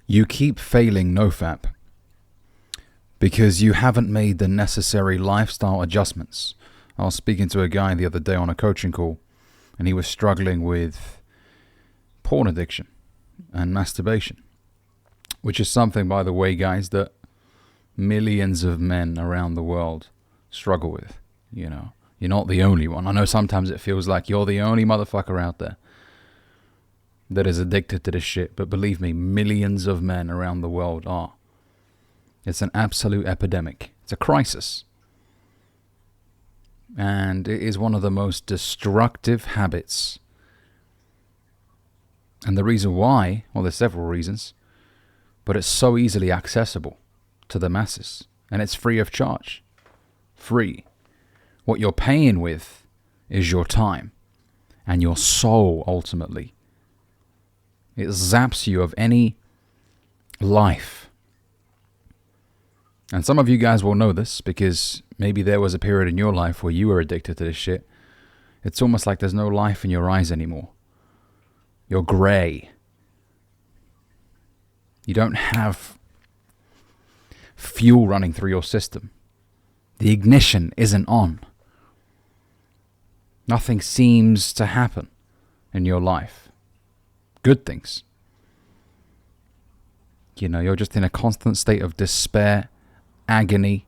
You keep failing NoFap because you haven't made the necessary lifestyle adjustments. I was speaking to a guy the other day on a coaching call, and he was struggling with porn addiction and masturbation, which is something, by the way, guys, that millions of men around the world struggle with. You know, you're not the only one. I know sometimes it feels like you're the only motherfucker out there that is addicted to this shit, but believe me, millions of men around the world are. It's an absolute epidemic. It's a crisis. And it is one of the most destructive habits. And the reason why, well, there's several reasons, but it's so easily accessible to the masses. And it's free of charge. Free. What you're paying with is your time and your soul, ultimately. It zaps you of any life. And some of you guys will know this because maybe there was a period in your life where you were addicted to this shit. It's almost like there's no life in your eyes anymore. You're gray. You don't have fuel running through your system. The ignition isn't on. Nothing seems to happen in your life. Good things. You know, you're just in a constant state of despair, agony.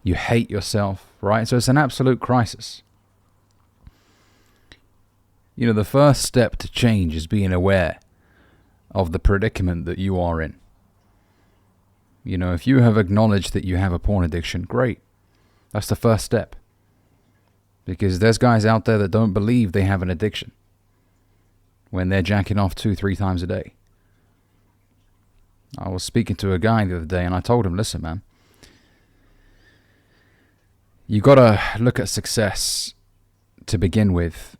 You hate yourself, right? So it's an absolute crisis. You know, the first step to change is being aware of the predicament that you are in. You know, if you have acknowledged that you have a porn addiction, great. That's the first step. Because there's guys out there that don't believe they have an addiction when they're jacking off 2-3 times a day. I was speaking to a guy the other day and I told him, listen, man, you got to look at success to begin with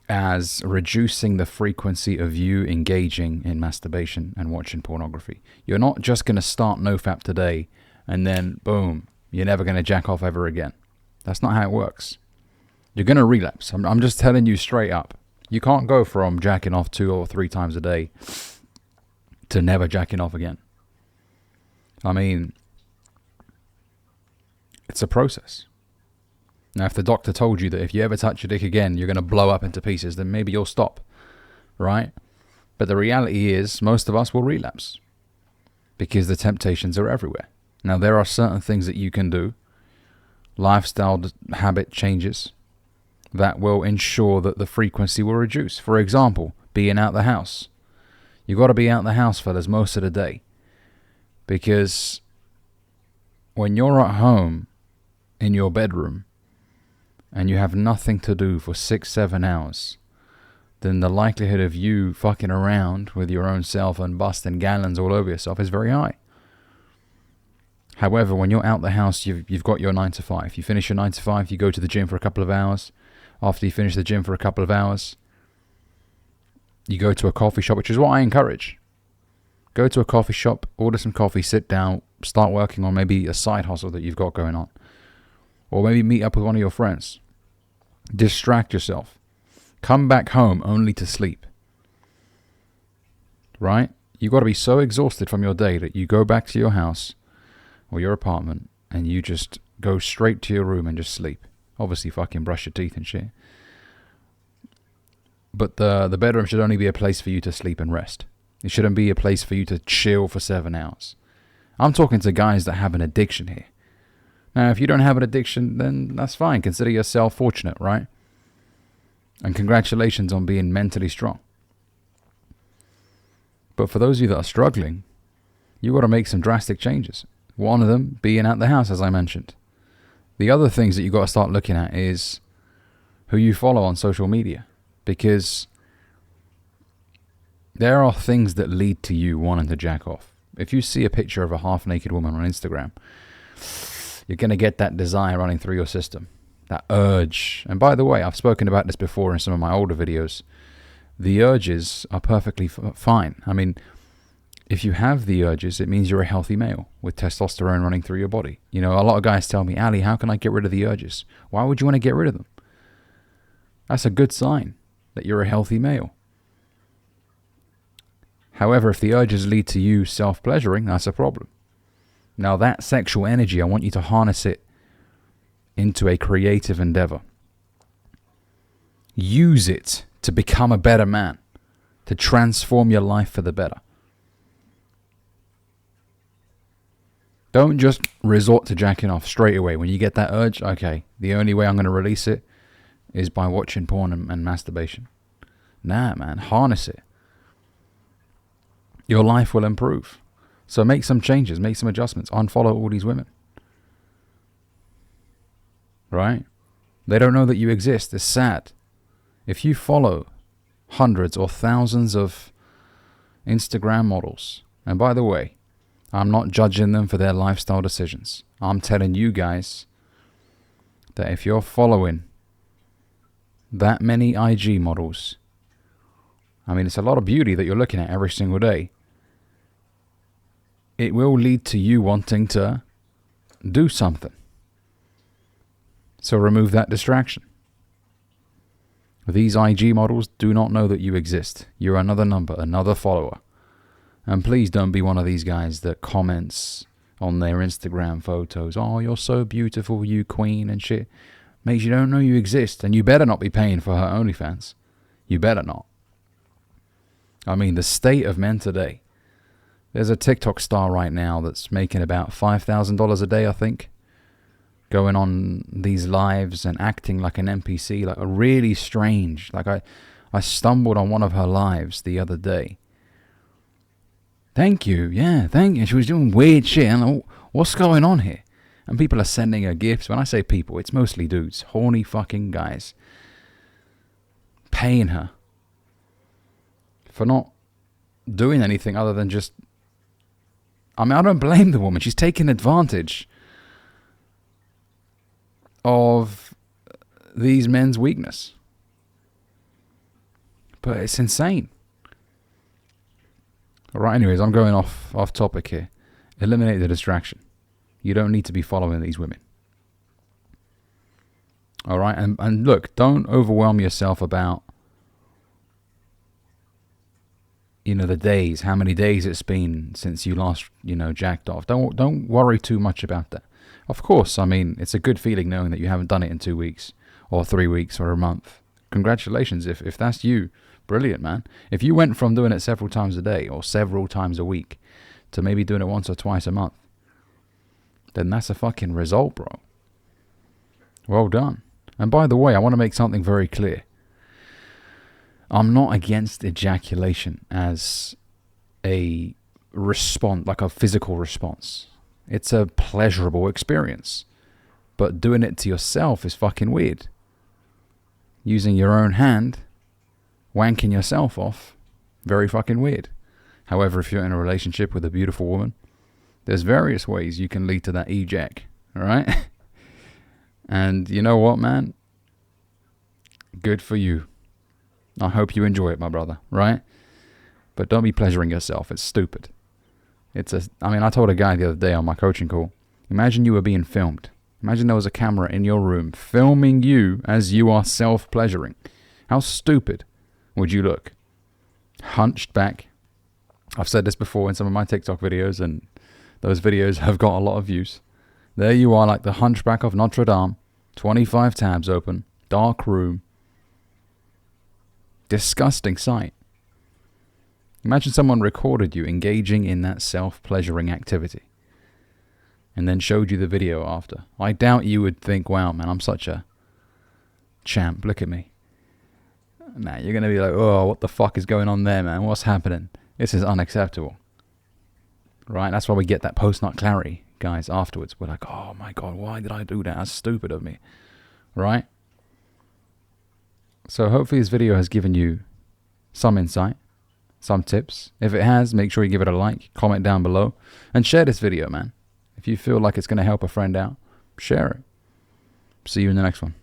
as reducing the frequency of you engaging in masturbation and watching pornography. You're not just going to start NoFap today and then, boom, you're never going to jack off ever again. That's not how it works. You're going to relapse. I'm just telling you straight up. You can't go from jacking off 2 or 3 times a day to never jacking off again. I mean, it's a process. Now, if the doctor told you that if you ever touch your dick again, you're going to blow up into pieces, then maybe you'll stop, right? But the reality is, most of us will relapse because the temptations are everywhere. Now, there are certain things that you can do, lifestyle habit changes, that will ensure that the frequency will reduce. For example, being out the house. You got to be out the house, fellas, most of the day. Because when you're at home in your bedroom and you have nothing to do for 6-7 hours, then the likelihood of you fucking around with your own self and busting gallons all over yourself is very high. However, when you're out the house, you've got your 9 to 5. You finish your 9 to 5, you go to the gym for a couple of hours. After you finish the gym for a couple of hours, you go to a coffee shop, which is what I encourage. Go to a coffee shop, order some coffee, sit down, start working on maybe a side hustle that you've got going on. Or maybe meet up with one of your friends. Distract yourself. Come back home only to sleep. Right? You've got to be so exhausted from your day that you go back to your house or your apartment and you just go straight to your room and just sleep. Obviously fucking brush your teeth and shit. But the bedroom should only be a place for you to sleep and rest. It shouldn't be a place for you to chill for 7 hours. I'm talking to guys that have an addiction here. Now, if you don't have an addiction, then that's fine. Consider yourself fortunate, right? And congratulations on being mentally strong. But for those of you that are struggling, you've got to make some drastic changes. One of them being at the house, as I mentioned. The other things that you've got to start looking at is who you follow on social media. Because there are things that lead to you wanting to jack off. If you see a picture of a half-naked woman on Instagram, you're going to get that desire running through your system. That urge. And by the way, I've spoken about this before in some of my older videos. The urges are perfectly fine. I mean, if you have the urges, it means you're a healthy male with testosterone running through your body. You know, a lot of guys tell me, Ali, how can I get rid of the urges? Why would you want to get rid of them? That's a good sign that you're a healthy male. However, if the urges lead to you self-pleasuring, that's a problem. Now that sexual energy, I want you to harness it into a creative endeavor. Use it to become a better man, to transform your life for the better. Don't just resort to jacking off straight away. When you get that urge, okay, the only way I'm going to release it is by watching porn and masturbation. Nah, man, harness it. Your life will improve. So make some changes, make some adjustments, unfollow all these women. Right? They don't know that you exist. It's sad. If you follow hundreds or thousands of Instagram models, and by the way, I'm not judging them for their lifestyle decisions. I'm telling you guys that if you're following that many IG models, I mean, it's a lot of beauty that you're looking at every single day. It will lead to you wanting to do something. So remove that distraction. These IG models do not know that you exist. You're another number, another follower. And please don't be one of these guys that comments on their Instagram photos, oh, you're so beautiful, you queen and shit. Mate, you don't know you exist, and you better not be paying for her OnlyFans. You better not. I mean, the state of men today. There's a TikTok star right now that's making about $5,000 a day, I think, going on these lives and acting like an NPC, like a really strange. Like I stumbled on one of her lives the other day. Thank you, yeah, thank you. She was doing weird shit. And like, what's going on here? And people are sending her gifts. When I say people, it's mostly dudes, horny fucking guys, paying her for not doing anything other than just. I mean, I don't blame the woman. She's taking advantage of these men's weakness. But it's insane. Alright, anyways, I'm going off topic here. Eliminate the distraction. You don't need to be following these women. Alright, and look, don't overwhelm yourself about, the days, how many days it's been since you last, jacked off. Don't worry too much about that. Of course, I mean, it's a good feeling knowing that you haven't done it in 2 weeks or 3 weeks or a month. Congratulations, if that's you. Brilliant, man. If you went from doing it several times a day or several times a week to maybe doing it once or twice a month, then that's a fucking result, bro. Well done. And by the way, I want to make something very clear. I'm not against ejaculation as a response, like a physical response. It's a pleasurable experience. But doing it to yourself is fucking weird. Using your own hand, wanking yourself off, very fucking weird. However, if you're in a relationship with a beautiful woman, there's various ways you can lead to that ejac, alright? And you know what, man? Good for you. I hope you enjoy it, my brother, right? But don't be pleasuring yourself. It's stupid. I told a guy the other day on my coaching call, imagine you were being filmed. Imagine there was a camera in your room filming you as you are self-pleasuring. How stupid would you look? Hunched back. I've said this before in some of my TikTok videos, and those videos have got a lot of views. There you are, like the hunchback of Notre Dame, 25 tabs open, dark room. Disgusting sight. Imagine someone recorded you engaging in that self-pleasuring activity and then showed you the video after. I doubt you would think, wow, man, I'm such a champ. Look at me. Nah, you're going to be like, oh, what the fuck is going on there, man? What's happening? This is unacceptable. Right? That's why we get that post-nut clarity, guys, afterwards. We're like, oh my God, why did I do that? That's stupid of me. Right? So hopefully this video has given you some insight, some tips. If it has, make sure you give it a like, comment down below, and share this video, man. If you feel like it's going to help a friend out, share it. See you in the next one.